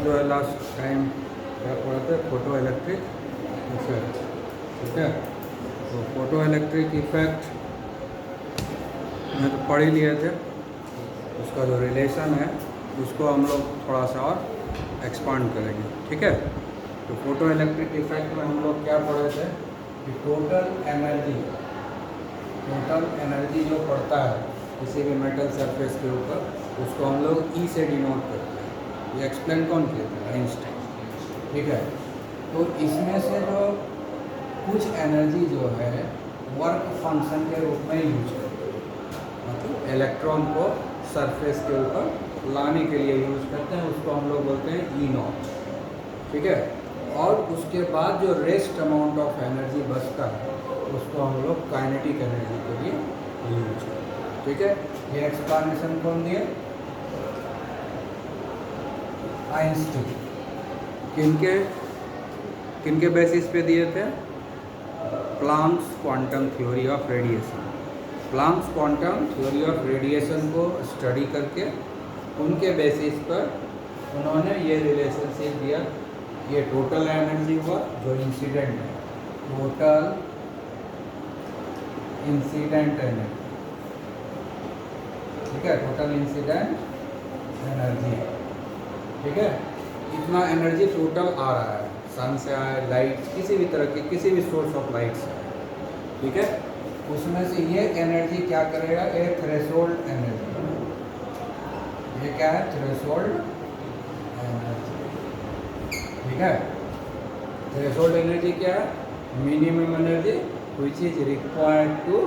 जो है last time क्या पढ़ा था, फोटो इलेक्ट्रिक इफेक्ट। ठीक है, तो फोटो इलेक्ट्रिक इफेक्ट में तो पढ़ ही लिए थे, उसका जो रिलेशन है उसको हम लोग थोड़ा सा और एक्सपांड करेंगे। ठीक है, तो फोटो इलेक्ट्रिक इफेक्ट में हम लोग क्या पढ़े थे कि टोटल एनर्जी जो पड़ता है किसी भी मेटल सरफेस के ऊपर, उसको हम लोग ई से डिनोट करते हैं। ये एक्सप्लेन कौन किया था? आइंस्टाइन। ठीक है, तो इसमें से जो कुछ एनर्जी जो है वर्क फंक्शन के रूप में यूज करते हैं, मतलब इलेक्ट्रॉन को सरफेस के ऊपर लाने के लिए यूज करते हैं, उसको हम लोग बोलते हैं ई नॉट। ठीक है, और उसके बाद जो रेस्ट अमाउंट ऑफ एनर्जी बचता है उसको हम लोग काइनेटिक एनर्जी के लिए यूज करते हैं। ठीक है, ये एक्सप्लेनेशन कौन दिया? आइंस्टीन। किनके बेसिस पे दिए थे? Planck's quantum theory of radiation. Planck's quantum theory of radiation को स्टडी करके उनके बेसिस पर उन्होंने ये रिलेशनशिप दिया। ये टोटल एनर्जी हुआ जो इंसिडेंट है, टोटल इंसिडेंट एनर्जी। ठीक है, टोटल इंसिडेंट एनर्जी। ठीक है, इतना एनर्जी टोटल आ रहा है, सन से आए, लाइट, किसी भी तरह के किसी भी सोर्स ऑफ लाइट से आए। ठीक है, उसमें से ये एनर्जी क्या करेगा? ये थ्रेशोल्ड एनर्जी। ये क्या है? Threshold energy. ठीक है, थ्रेशोल्ड एनर्जी क्या है? Minimum energy which is required to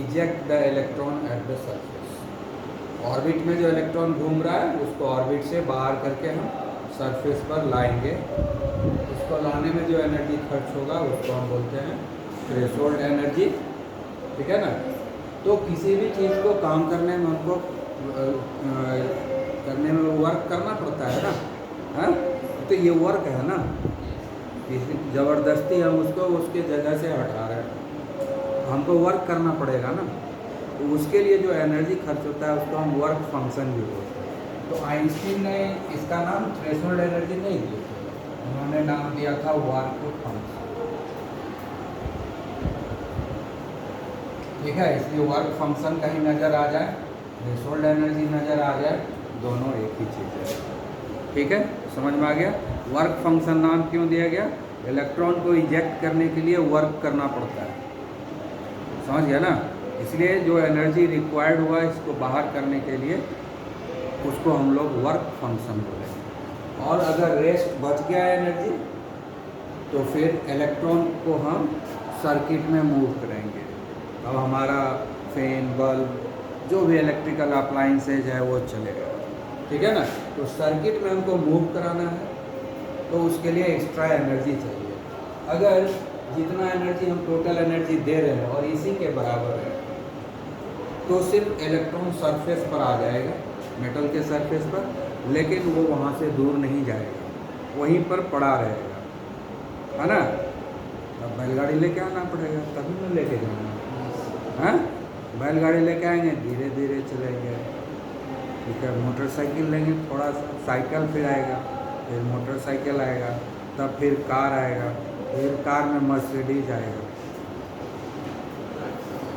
eject the electron at the surface. Orbit में जो इलेक्ट्रॉन घूम रहा है उसको ऑर्बिट से बाहर करके हम सरफेस पर लाएंगे। उसको लाने में जो एनर्जी खर्च होगा उसको हम बोलते हैं थ्रेशोल्ड एनर्जी। ठीक है ना, तो किसी भी चीज़ को काम करने में उनको करने में वर्क करना पड़ता है ना, हाँ? तो ये वर्क है ना, ज़बरदस्ती हम उसको उसके जगह से हटा रहे हैं, हमको वर्क करना पड़ेगा ना, तो उसके लिए जो एनर्जी खर्च होता है उसको हम वर्क फंक्शन भी बोलते हैं। तो आइंस्टीन ने इसका नाम थ्रेशोल्ड एनर्जी नहीं दिया, उन्होंने नाम दिया था वर्क फंक्शन। ठीक है, इसलिए वर्क फंक्शन कहीं नज़र आ जाए, थ्रेशोल्ड एनर्जी नज़र आ जाए, दोनों एक ही चीज़ है। ठीक है, समझ में आ गया? वर्क फंक्शन नाम क्यों दिया गया? इलेक्ट्रॉन को इजेक्ट करने के लिए वर्क करना पड़ता है, समझ गया ना? इसलिए जो एनर्जी रिक्वायर्ड हुआ इसको बाहर करने के लिए उसको हम लोग वर्क फंक्शन बोलेंगे। और अगर रेस्ट बच गया एनर्जी तो फिर इलेक्ट्रॉन को हम सर्किट में मूव करेंगे। अब हमारा फैन, बल्ब, जो भी इलेक्ट्रिकल अप्लाइंसेज है वो चलेगा। ठीक है ना, तो सर्किट में हमको मूव कराना है तो उसके लिए एक्स्ट्रा एनर्जी चाहिए। अगर जितना एनर्जी हम टोटल एनर्जी दे रहे हैं और इसी के बराबर है तो सिर्फ इलेक्ट्रॉन सरफेस पर आ जाएगा, मेटल के सरफेस पर, लेकिन वो वहाँ से दूर नहीं जाएगा, वहीं पर पड़ा रहेगा, है ना? अब बैलगाड़ी लेके आना पड़ेगा तभी मैं लेके जाऊँगा, हाँ? बैलगाड़ी लेके आएंगे, धीरे धीरे चलेंगे। ठीक है, मोटरसाइकिल लेंगे, थोड़ा सा साइकिल फिर आएगा, फिर मोटरसाइकिल आएगा, तब फिर कार आएगा, फिर कार में मर्सिडीज आएगा,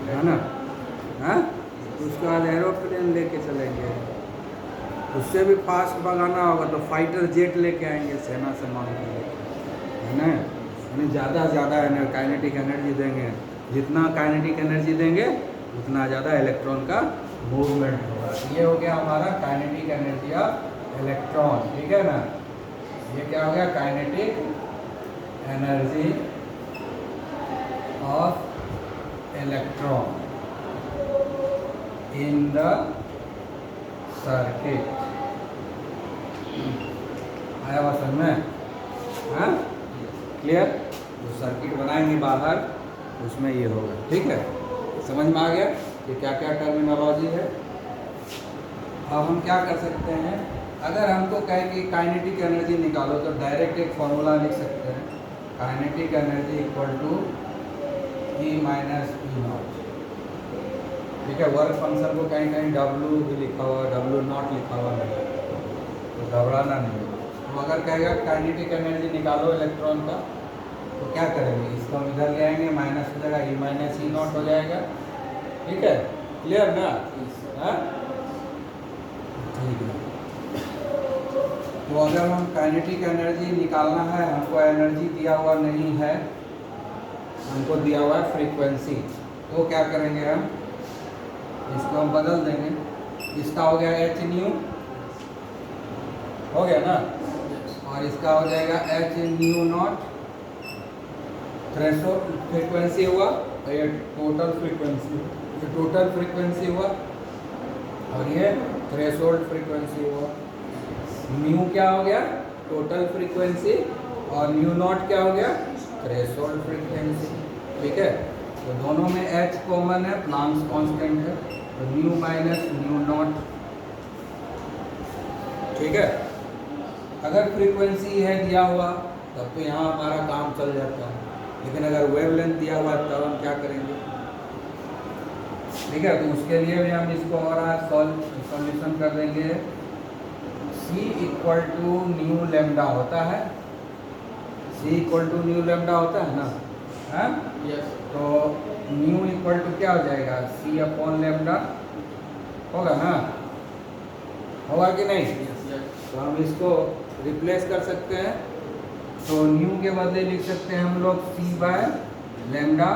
है ना? हाँ, उसके बाद एरोप्लेन लेके चलेंगे, उससे भी फास्ट भगाना होगा तो फाइटर जेट लेके आएंगे, सेना से मांग के लेके, है ना? यानी ज़्यादा ज़्यादा काइनेटिक एनर्जी देंगे, जितना काइनेटिक एनर्जी देंगे उतना ज़्यादा इलेक्ट्रॉन का मूवमेंट होगा। ये हो गया हमारा काइनेटिक एनर्जी ऑफ इलेक्ट्रॉन। ठीक है ना, ये क्या हो गया? Kinetic energy of electron in the circuit. आया बात समझ में? हाँ, क्लियर? जो सर्किट बनाएंगे बाहर उसमें ये होगा। ठीक है, समझ में आ गया कि क्या क्या टर्मिनोलॉजी है। अब हम क्या कर सकते हैं, अगर हमको कहे कि काइनेटिक एनर्जी निकालो तो डायरेक्ट एक फॉर्मूला लिख सकते हैं, kinetic energy equal to E minus E naught. ठीक है, वर्क फंक्शन को कहीं कहीं W भी लिखा हुआ, W नॉट लिखा हुआ नहीं, तो घबराना नहीं। तो अगर कहेगा काइनेटिक एनर्जी निकालो इलेक्ट्रॉन का, तो क्या करेंगे, इसको हम इधर ले आएंगे, माइनस हो जाएगा, ई माइनस ई नॉट हो जाएगा। ठीक है, क्लियर ना? हाँ ठीक है। तो अगर हम काइनेटिक एनर्जी निकालना है, हमको एनर्जी दिया हुआ नहीं है, हमको दिया हुआ है फ्रीक्वेंसी, तो क्या करेंगे हम, इसको हम बदल देंगे। इसका हो गया एच न्यू, हो गया ना, और इसका हो जाएगा H nu not, threshold frequency हुआ, और ये टोटल फ्रीक्वेंसी, ये टोटल फ्रीक्वेंसी हुआ, और ये थ्रेशोल्ड फ्रीक्वेंसी हुआ। न्यू क्या हो गया, टोटल फ्रीक्वेंसी, और न्यू नॉट क्या हो गया, थ्रेशोल्ड फ्रीक्वेंसी। ठीक है, तो दोनों में एच कॉमन है, प्लांक्स कांस्टेंट है, तो न्यू माइनस न्यू नॉट। ठीक है, अगर फ्रीक्वेंसी है दिया हुआ तब तो यहाँ हमारा काम चल जाता है, लेकिन अगर वेवलेंथ दिया हुआ तब हम क्या करेंगे। ठीक है, तो उसके लिए भी हम इसको और सॉल्यूशन कर देंगे। C equal to nu lambda होता है, C equal to nu lambda होता है ना, है यस। तो न्यू इक्वल टू क्या हो जाएगा, C अपॉन लेमडा होगा ना, होगा कि नहीं? तो हम इसको रिप्लेस कर सकते हैं, तो न्यू के बदले लिख सकते हैं हम लोग C बाय लेमडा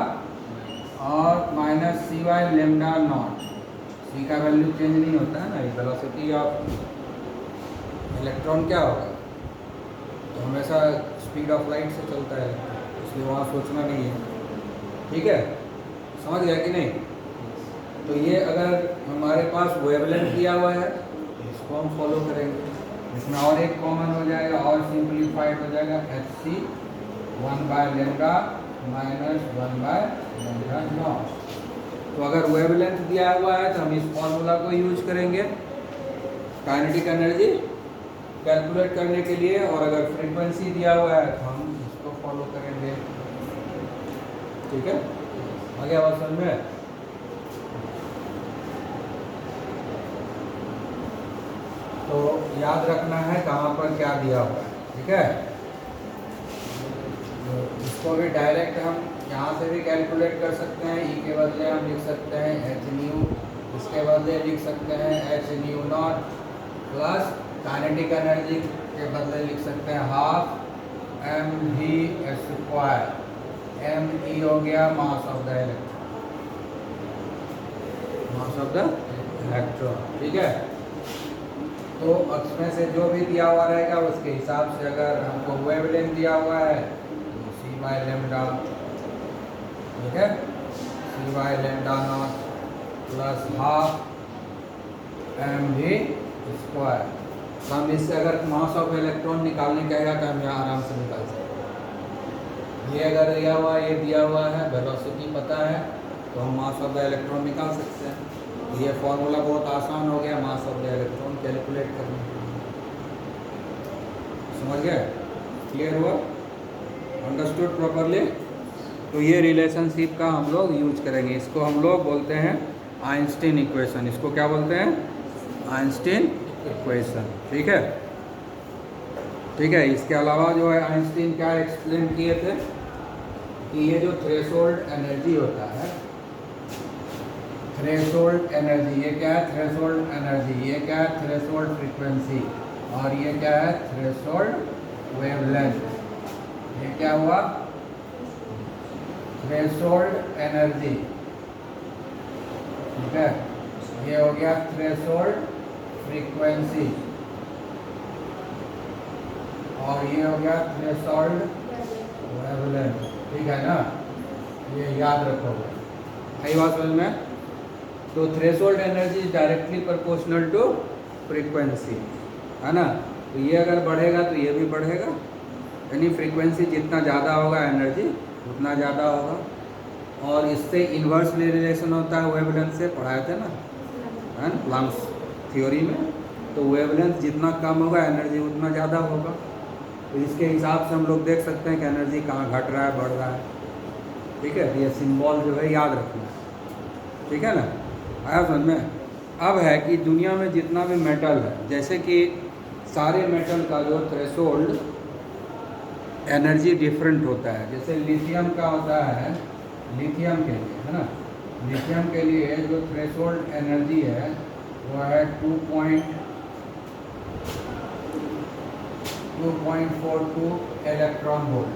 और minus C bye lambda not. C का वैल्यू चेंज नहीं होता है ना, वेलोसिटी ऑफ इलेक्ट्रॉन क्या होगा, तो हमेशा स्पीड ऑफ लाइट से चलता है, इसलिए वहाँ सोचना नहीं है। ठीक है, समझ गया कि नहीं? तो ये अगर हमारे पास वेवलेंथ दिया हुआ है, इसको हम फॉलो करेंगे। इसमें और एक कॉमन हो जाएगा और सिंप्लीफाइड हो जाएगा, H C 1 by lambda minus 1 by lambda naught. तो अगर वेवलेंथ दिया हुआ है तो हम इस फॉर्मूला को यूज करेंगे काइनेटिक एनर्जी कैलकुलेट करने के लिए, और अगर फ्रीक्वेंसी दिया हुआ है तो हम इसको फॉलो करेंगे। ठीक है, आगे आवाज समझ में? तो याद रखना है कहाँ पर क्या दिया हुआ है। ठीक है, तो इसको भी डायरेक्ट हम यहाँ से भी कैलकुलेट कर सकते हैं। ई के बदले हम लिख सकते हैं एच न्यू, इसके बदले लिख सकते हैं H nu naught, plus kinetic energy के बदले लिख सकते हैं half M V square. M E हो गया mass of the electron, mass of the electron. ठीक है, तो उसमें से जो भी दिया हुआ रहेगा उसके हिसाब से, अगर हमको वेवलेंथ दिया हुआ है तो सी बाय लेमडा, ठीक है, C by lambda not plus half M V square. तो हम इससे अगर मास ऑफ इलेक्ट्रॉन निकालने कहेगा तो हम यहाँ आराम से निकाल सकते हैं। ये अगर दिया हुआ है, ये दिया हुआ है, वेलोसिटी पता है, तो हम मास ऑफ द इलेक्ट्रॉन निकाल सकते हैं। ये फॉर्मूला बहुत आसान हो गया mass of the electron calculate करने के लिए। समझ गए? क्लियर हुआ? Understood properly? तो ये रिलेशनशिप का हम लोग यूज करेंगे, इसको हम लोग बोलते हैं आइंस्टीन इक्वेशन। इसको क्या बोलते हैं? Einstein equation. ठीक है, ठीक है। इसके अलावा जो है आइंस्टीन क्या एक्सप्लेन किए थे कि ये जो थ्रेशोल्ड एनर्जी होता है, थ्रेशोल्ड एनर्जी, ये क्या है? थ्रेशोल्ड एनर्जी, ये क्या है? थ्रेशोल्ड फ्रीक्वेंसी, और ये क्या है? Threshold wavelength. ये क्या हुआ? Threshold energy. ठीक है, ये हो गया थ्रेशोल्ड फ्रीक्वेंसी, और ये हो गया थ्रेशोल्ड वेवलेंथ। ठीक है ना, ये याद रखोगे। सही बात समझ में? तो threshold energy is directly proportional to frequency, है ना। तो ये अगर बढ़ेगा तो ये भी बढ़ेगा, यानी फ्रीक्वेंसी जितना ज़्यादा होगा एनर्जी उतना ज़्यादा होगा। और इससे इन्वर्सली रिलेशन होता है वेवलेंथ से, पढ़ाए थे ना, है ना, प्लांक्स थ्योरी में। तो वेवलेंथ जितना कम होगा एनर्जी उतना ज़्यादा होगा। तो इसके हिसाब से हम लोग देख सकते हैं कि एनर्जी कहाँ घट रहा है, बढ़ रहा है। ठीक है, ये सिंबल जो है याद रखना है। ठीक है ना, आया समझ में? अब है कि दुनिया में जितना भी मेटल है, जैसे कि सारे मेटल का जो थ्रेशोल्ड एनर्जी डिफरेंट होता है। जैसे लिथियम का होता है, लिथियम के लिए है ना, लिथियम के लिए जो थ्रेशोल्ड एनर्जी है वो है 2.42 इलेक्ट्रॉन वोल्ट।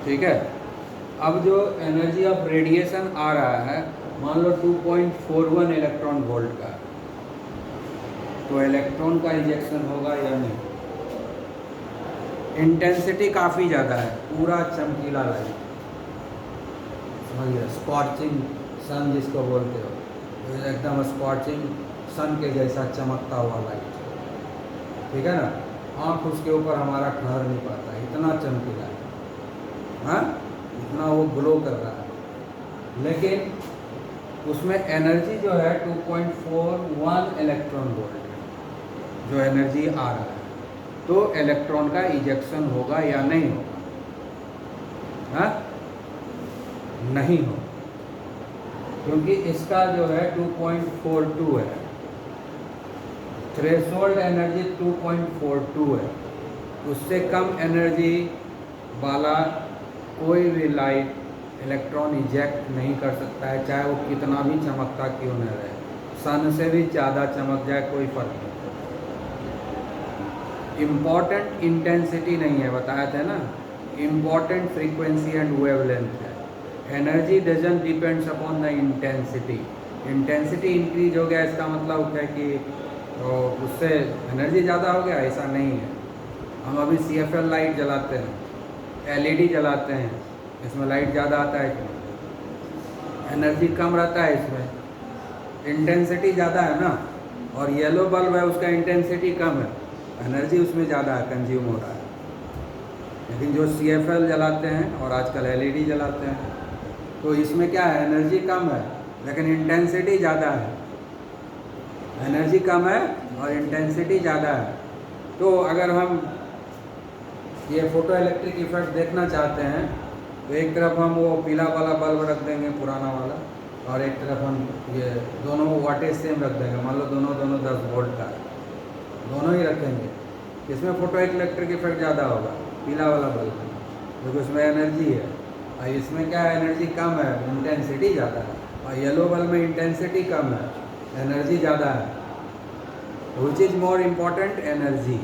ठीक है। अब जो एनर्जी ऑफ रेडिएशन आ रहा है मान लो 2.41 इलेक्ट्रॉन वोल्ट का, तो इलेक्ट्रॉन का इजेक्शन होगा या नहीं? इंटेंसिटी काफ़ी ज़्यादा है, पूरा चमकीला लाइट, समझिए स्कॉर्चिंग सन जिसको बोलते हो, तो एकदम स्कॉर्चिंग सन के जैसा चमकता हुआ लाइट। ठीक है ना, आँख उसके ऊपर हमारा ठहर नहीं पाता, इतना चमकीला है, हाँ इतना वो ग्लो कर रहा है। लेकिन उसमें एनर्जी जो है 2.41 इलेक्ट्रॉन वोल्ट जो एनर्जी आ रहा है, तो इलेक्ट्रॉन का इजेक्शन होगा या नहीं होगा? हाँ नहीं हो, क्योंकि इसका जो है 2.42 है, थ्रेशोल्ड एनर्जी 2.42 है। उससे कम एनर्जी वाला कोई भी लाइट इलेक्ट्रॉन इजेक्ट नहीं कर सकता है, चाहे वो कितना भी चमकता क्यों न रहे, सन से भी ज़्यादा चमक जाए कोई फर्क नहीं। इम्पॉर्टेंट इंटेंसिटी नहीं है, बताया था ना, इम्पॉर्टेंट फ्रीक्वेंसी एंड वेवलेंथ है। Energy doesn't depends upon the intensity. Intensity increase हो गया इसका मतलब है कि तो उससे एनर्जी ज़्यादा हो गया, ऐसा नहीं है। हम अभी CFL लाइट जलाते हैं, LED जलाते हैं, इसमें लाइट ज़्यादा आता है क्यों? एनर्जी कम रहता है इसमें, इंटेंसिटी ज़्यादा है ना। और येलो बल्ब है उसका इंटेंसिटी कम है, एनर्जी उसमें ज़्यादा है, कंज्यूम हो रहा है। लेकिन जो CFL जलाते हैं और आजकल LED जलाते हैं, तो इसमें क्या है, एनर्जी कम है लेकिन इंटेंसिटी ज़्यादा है। एनर्जी कम है और इंटेंसिटी ज़्यादा है। तो अगर हम ये फोटो इलेक्ट्रिक इफेक्ट देखना चाहते हैं तो एक तरफ हम वो पीला वाला बल्ब रख देंगे पुराना वाला, और एक तरफ हम ये दोनों वाटेज सेम रख देंगे, मान लो दोनों 10 वोल्ट का, दोनों ही रखेंगे। इसमें फोटो इलेक्ट्रिक इफेक्ट ज़्यादा होगा पीला वाला बल्ब में, क्योंकि उसमें एनर्जी है, और इसमें क्या है, एनर्जी कम है, इंटेंसिटी ज़्यादा है। और येलो बल्ब में इंटेंसिटी कम है, एनर्जी ज़्यादा है। Which is more important? Energy.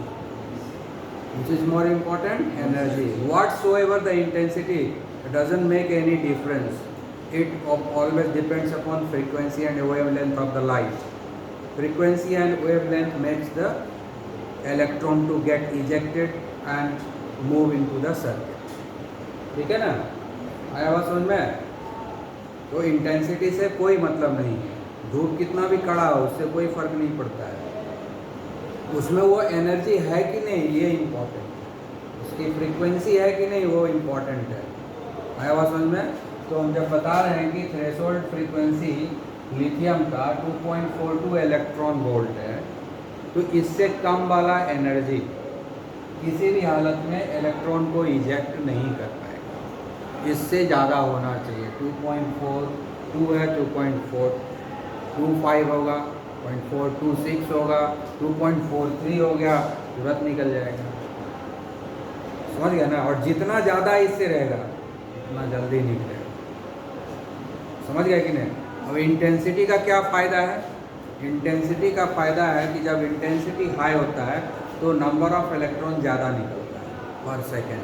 Which is more important? Energy. Whatsoever the intensity, it doesn't make any difference. It always depends upon frequency and wavelength of the light. Frequency and wavelength makes the electron to get ejected and move into the circuit. ठीक है ना, आया बात समझ में? तो intensity से कोई मतलब नहीं है, धूप कितना भी कड़ा हो उससे कोई फर्क नहीं पड़ता है, उसमें वो एनर्जी है कि नहीं ये इम्पोर्टेंट है, उसकी फ्रीक्वेंसी है कि नहीं वो इम्पोर्टेंट है। आया बात समझ में? तो हम जब बता रहे हैं कि थ्रेशोल्ड फ्रीक्वेंसी लिथियम का 2.42 इलेक्ट्रॉन वोल्ट है, तो इससे कम वाला एनर्जी किसी भी हालत में इलेक्ट्रॉन को इजेक्ट नहीं कर पाएगा, इससे ज़्यादा होना चाहिए। 2.42 है, 2.425 होगा, 0.426 होगा, 2.43 हो गया, तुरंत निकल जाएगा, समझ गया ना। और जितना ज़्यादा इससे रहेगा उतना जल्दी निकलेगा, समझ गया कि नहीं। अब इंटेंसिटी का क्या फ़ायदा है? इंटेंसिटी का फ़ायदा है कि जब इंटेंसिटी हाई होता है तो नंबर ऑफ इलेक्ट्रॉन ज़्यादा निकलता है पर सेकेंड।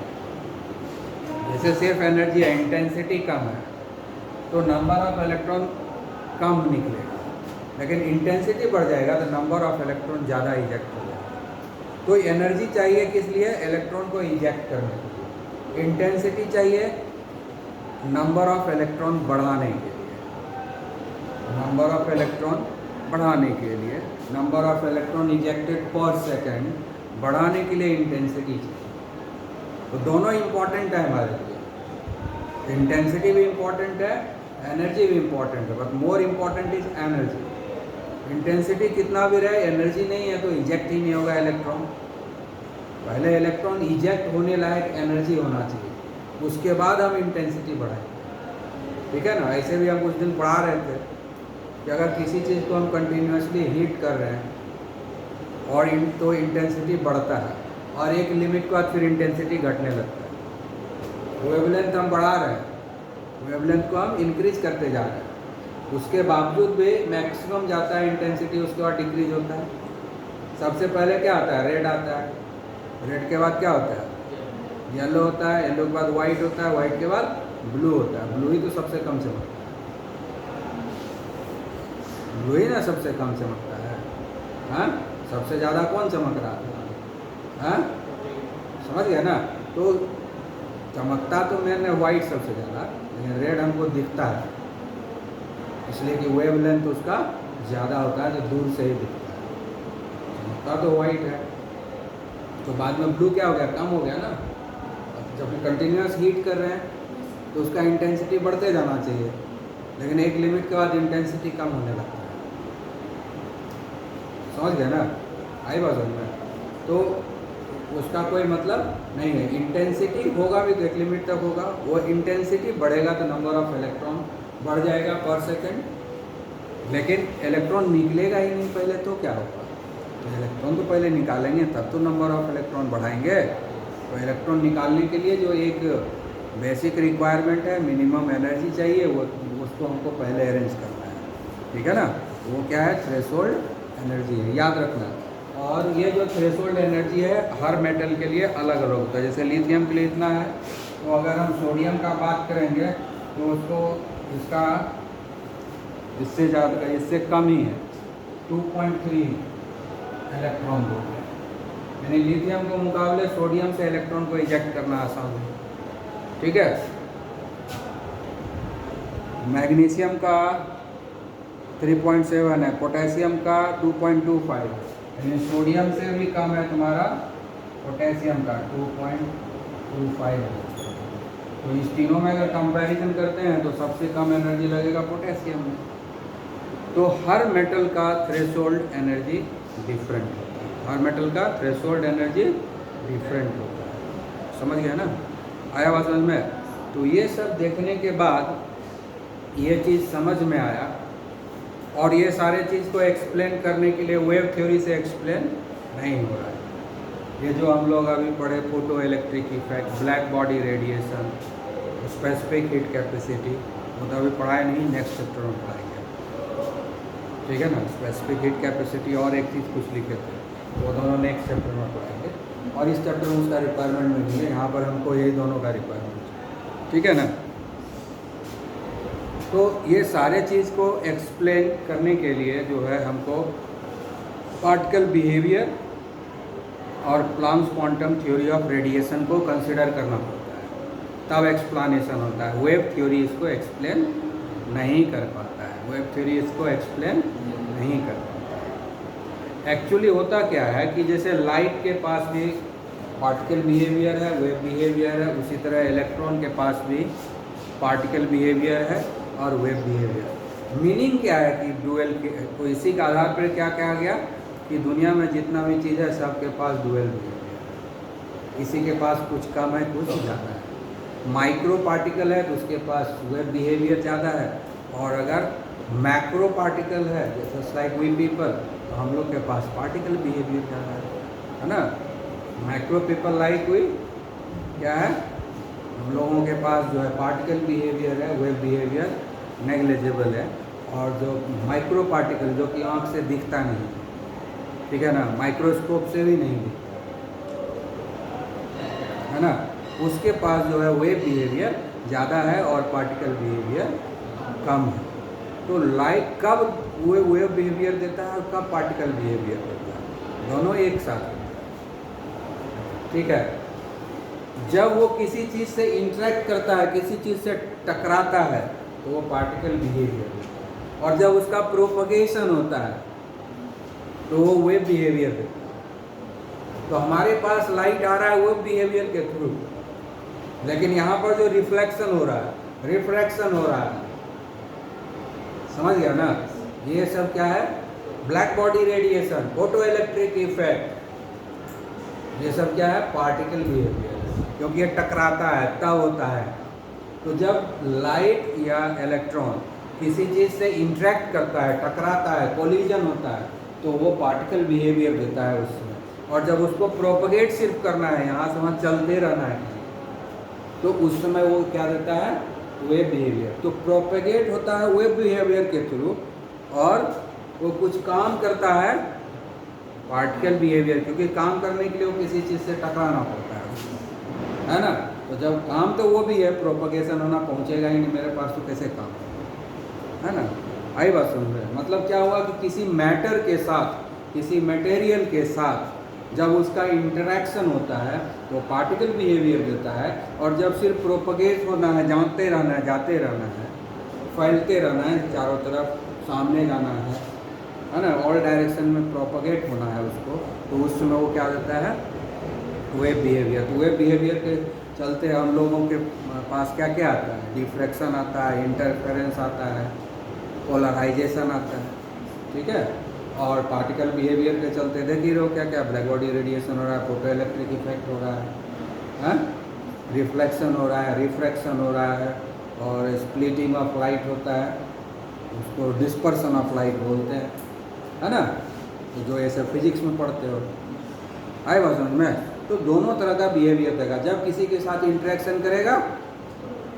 जैसे सिर्फ एनर्जी है, इंटेंसिटी कम है तो नंबर ऑफ इलेक्ट्रॉन कम निकलेगा, लेकिन इंटेंसिटी बढ़ जाएगा तो नंबर ऑफ इलेक्ट्रॉन ज़्यादा इजेक्ट हो जाएगा। तो एनर्जी चाहिए किस लिए? इलेक्ट्रॉन को इजेक्ट करने के लिए। इंटेंसिटी चाहिए नंबर ऑफ इलेक्ट्रॉन बढ़ाने के लिए, नंबर ऑफ इलेक्ट्रॉन बढ़ाने के लिए, नंबर ऑफ इलेक्ट्रॉन इजेक्टेड पर सेकेंड बढ़ाने के लिए इंटेंसिटी चाहिए। तो दोनों इम्पॉर्टेंट है हमारे लिए, इंटेंसिटी भी इम्पॉर्टेंट है, एनर्जी भी इम्पॉर्टेंट है, but more important is energy. Intensity कितना भी रहे, एनर्जी नहीं है तो इजेक्ट ही नहीं होगा इलेक्ट्रॉन। पहले इलेक्ट्रॉन इजेक्ट होने लायक एनर्जी होना चाहिए, उसके बाद हम इंटेंसिटी बढ़ाएंगे, ठीक है ना। ऐसे भी हम कुछ दिन पढ़ा रहे थे कि अगर किसी चीज़ को हम कंटिन्यूसली हीट कर रहे हैं और तो इंटेंसिटी बढ़ता है, और एक लिमिट के बाद फिर इंटेंसिटी घटने लगता है। वेवलेंथ हम बढ़ा रहे हैं, वेवलेंथ को हम इंक्रीज करते जा रहे हैं, उसके बावजूद भी मैक्सिमम जाता है इंटेंसिटी, उसके बाद डिक्रीज होता है। सबसे पहले क्या आता है? रेड आता है, रेड के बाद क्या होता है? येलो होता है, येलो के बाद वाइट होता है, वाइट के बाद ब्लू होता है। ब्लू ही तो सबसे कम चमकता है, ब्लू ही ना सबसे कम चमकता है। हाँ, सबसे ज़्यादा कौन चमक रहा था? हाँ, समझ गया ना? तो चमकता तो मैंने वाइट सबसे ज़्यादा, लेकिन रेड हमको दिखता है, इसलिए कि वेवलेंथ उसका ज़्यादा होता है, जो दूर से ही दिखता है। चमकता तो वाइट है, तो बाद में ब्लू क्या हो गया? कम हो गया ना। जब हम कंटिन्यूस हीट कर रहे हैं तो उसका इंटेंसिटी बढ़ते जाना चाहिए, लेकिन एक लिमिट के बाद इंटेंसिटी कम होने लगता है। समझ गए ना? आई बात समझ में? तो उसका कोई मतलब नहीं है। इंटेंसिटी होगा भी तो एक लिमिट तक होगा, वो इंटेंसिटी बढ़ेगा तो नंबर ऑफ इलेक्ट्रॉन बढ़ जाएगा पर सेकेंड, लेकिन इलेक्ट्रॉन निकलेगा ही नहीं पहले, तो क्या होगा? तो इलेक्ट्रॉन तो पहले निकालेंगे तब तो नंबर ऑफ इलेक्ट्रॉन बढ़ाएंगे। तो इलेक्ट्रॉन निकालने के लिए जो एक बेसिक रिक्वायरमेंट है, मिनिमम एनर्जी चाहिए, वो उसको हमको पहले अरेंज करना है। ठीक है ना? वो क्या है? थ्रेशोल्ड एनर्जी है, याद रखना। और ये जो थ्रेशोल्ड एनर्जी है हर मेटल के लिए अलग अलग होता है। जैसे लिथियम के लिए इतना है, तो अगर हम सोडियम का बात करेंगे तो उसको इसका इससे ज़्यादा, इससे कम ही है, 2.3 इलेक्ट्रॉन वोल्ट है। यानी लिथियम के मुकाबले सोडियम से इलेक्ट्रॉन को इजेक्ट करना आसान है। ठीक है? मैग्नीशियम का 3.7 है, पोटेशियम का 2.25 है, यानी सोडियम से भी कम है तुम्हारा पोटेशियम का 2.25 है। तो इस तीनों में अगर कंपैरिजन करते हैं तो सबसे कम एनर्जी लगेगा पोटेशियम में। तो हर मेटल का थ्रेशोल्ड एनर्जी डिफरेंट होता है, हर मेटल का थ्रेशोल्ड एनर्जी डिफरेंट होता है। समझ गया ना? आया बात समझ में? तो ये सब देखने के बाद ये चीज़ समझ में आया, और ये सारे चीज़ को एक्सप्लेन करने के लिए वेव थ्योरी से एक्सप्लेन नहीं हो रहा है। ये जो हम लोग अभी पढ़े, photo electric effect, black body radiation, specific heat capacity, वो तो अभी पढ़ाए नहीं, नेक्स्ट चैप्टर में पढ़ाएंगे। ठीक है ना? स्पेसिफिक हीट कैपेसिटी और एक चीज़ कुछ लिखे थे, वो दोनों नेक्स्ट चैप्टर में पढ़ाएंगे, और इस चैप्टर में उसका रिक्वायरमेंट में नहीं है, यहाँ पर हमको यही दोनों का रिक्वायरमेंट है। ठीक है ना? तो ये सारे चीज़ को एक्सप्लेन करने के लिए जो है हमको पार्टिकल बिहेवियर और Planck's quantum theory of radiation को कंसिडर करना पड़ता है, तब एक्सप्लेनेशन होता है। वेव थ्योरी इसको एक्सप्लेन नहीं कर पाता है, वेव थ्योरी इसको एक्सप्लेन नहीं कर पाता है। एक्चुअली होता क्या है कि जैसे लाइट के पास भी पार्टिकल बिहेवियर है, वेव बिहेवियर है, उसी तरह इलेक्ट्रॉन के पास भी पार्टिकल बिहेवियर है और वेव बिहेवियर। मीनिंग क्या है कि डुअल के, तो इसी के आधार पर क्या कहा गया कि दुनिया में जितना भी चीज़ है सबके पास डुअल बिहेवियर है, किसी के पास कुछ कम है, कुछ ज़्यादा है। माइक्रो पार्टिकल है तो उसके पास वेव बिहेवियर ज़्यादा है, और अगर मैक्रो पार्टिकल है जैसे लाइक वी पीपल, तो हम लोग के पास पार्टिकल बिहेवियर ज़्यादा है ना? माइक्रो पीपल लाइक वी क्या है, हम लोगों के पास जो है पार्टिकल बिहेवियर है, वेव बिहेवियर नेग्लिजिबल है। और जो माइक्रो पार्टिकल जो कि आँख से दिखता नहीं, ठीक है ना, माइक्रोस्कोप से भी नहीं दिखता है ना, उसके पास जो है वेव बिहेवियर ज़्यादा है और पार्टिकल बिहेवियर कम है। तो लाइट कब वो वेव बिहेवियर देता है और कब पार्टिकल बिहेवियर देता है, दोनों एक साथ। ठीक है? जब वो किसी चीज़ से इंटरेक्ट करता है, किसी चीज़ से टकराता है, तो वो पार्टिकल बिहेवियर देता है, और जब उसका प्रोपगेशन होता है तो वो वेव बिहेवियर देता है। तो हमारे पास लाइट आ रहा है वेव बिहेवियर के थ्रू, लेकिन यहाँ पर जो रिफ्लेक्शन हो रहा है, रिफ्रैक्शन हो रहा है, समझ गया ना? ये सब क्या है? Black body radiation, photo electric effect, ये सब क्या है? पार्टिकल बिहेवियर, क्योंकि ये टकराता है तब होता है। तो जब लाइट या इलेक्ट्रॉन किसी चीज़ से इंटरेक्ट करता है, टकराता है, कोलिजन होता है, तो वो पार्टिकल बिहेवियर देता है उसमें। और जब उसको प्रोपगेट सिर्फ करना है, यहाँ से वहाँ चलते रहना है, तो उस समय वो क्या देता है, वेव बिहेवियर। तो प्रोपगेट होता है वेव बिहेवियर के थ्रू, और वो कुछ काम करता है पार्टिकल बिहेवियर, क्योंकि काम करने के लिए वो किसी चीज़ से टकराना पड़ता है ना। तो जब काम तो वो भी है, प्रोपगेशन होना, पहुँचेगा ही नहीं मेरे पास तो कैसे काम है ना। आई बात सुन रहे हैं? मतलब क्या हुआ कि किसी मैटर के साथ, किसी मटेरियल के साथ जब उसका इंटरेक्शन होता है तो पार्टिकल बिहेवियर देता है। और जब सिर्फ प्रोपगेट होना है, जाते रहना है, जाते रहना है, फैलते रहना है, चारों तरफ सामने जाना है ना, ऑल डायरेक्शन में प्रोपगेट होना है उसको, तो उस समय वो क्या देता है, वेव बिहेवियर। तो वेव बिहेवियर के चलते हम लोगों के पास क्या क्या आता है, डिफ्रैक्शन आता है, इंटरफेरेंस आता है, पोलराइजेशन आता है, ठीक है। और पार्टिकल बिहेवियर के चलते देख ही रहो क्या क्या, ब्लैक बॉडी रेडिएशन हो रहा है, फोटो इलेक्ट्रिक इफेक्ट हो रहा है, रिफ्लेक्शन हो रहा है, रिफ्रैक्शन हो रहा है, और स्प्लिटिंग ऑफ लाइट होता है, उसको डिस्पर्सन ऑफ लाइट बोलते हैं, है ना। तो जो ऐसे फिजिक्स में पढ़ते हो, आए बात समझ में। तो दोनों तरह का बिहेवियर देगा। जब किसी के साथ इंटरेक्शन करेगा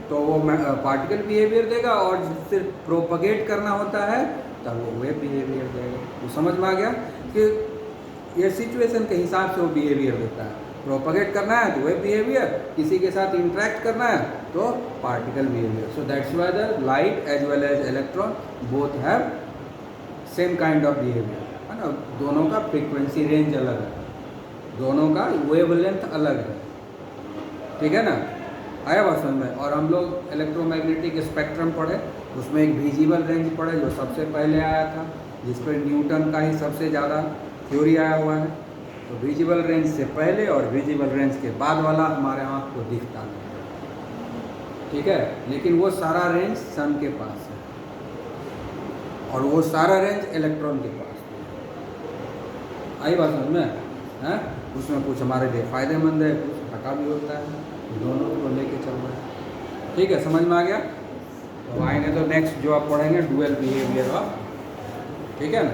तो वो पार्टिकल बिहेवियर देगा, और सिर्फ प्रोपगेट करना होता है तब वो वेव बिहेवियर देगा। तो समझ में आ गया कि ये सिचुएशन के हिसाब से वो बिहेवियर देता है। प्रोपगेट करना है तो वेव बिहेवियर, किसी के साथ इंटरेक्ट करना है तो particle behaviour. So that's why the light as well as electron both have same kind of behaviour, है ना। दोनों का फ्रीक्वेंसी रेंज अलग है, दोनों का वेवलेंथ अलग है, ठीक है ना। आया बात समझ में। और हम लोग इलेक्ट्रोमैग्नेटिक स्पेक्ट्रम पढ़े, उसमें एक विजिबल रेंज पढ़े जो सबसे पहले आया था, जिस पर न्यूटन का ही सबसे ज़्यादा थ्योरी आया हुआ है। तो विजिबल रेंज से पहले और विजिबल रेंज के बाद वाला हमारे आँख को दिखता नहीं, ठीक है। लेकिन वो सारा रेंज सन के पास है, और वो सारा रेंज इलेक्ट्रॉन के पास है। आई बात समझ में है। उसमें कुछ हमारे लिए फ़ायदेमंद है, कुछ घाटा भी होता है, दोनों को लेके चल रहा है, ठीक है। समझ में आ गया। तो आएंगे तो नेक्स्ट जो आप पढ़ेंगे डुअल बिहेवियर ऑफ, ठीक है ना।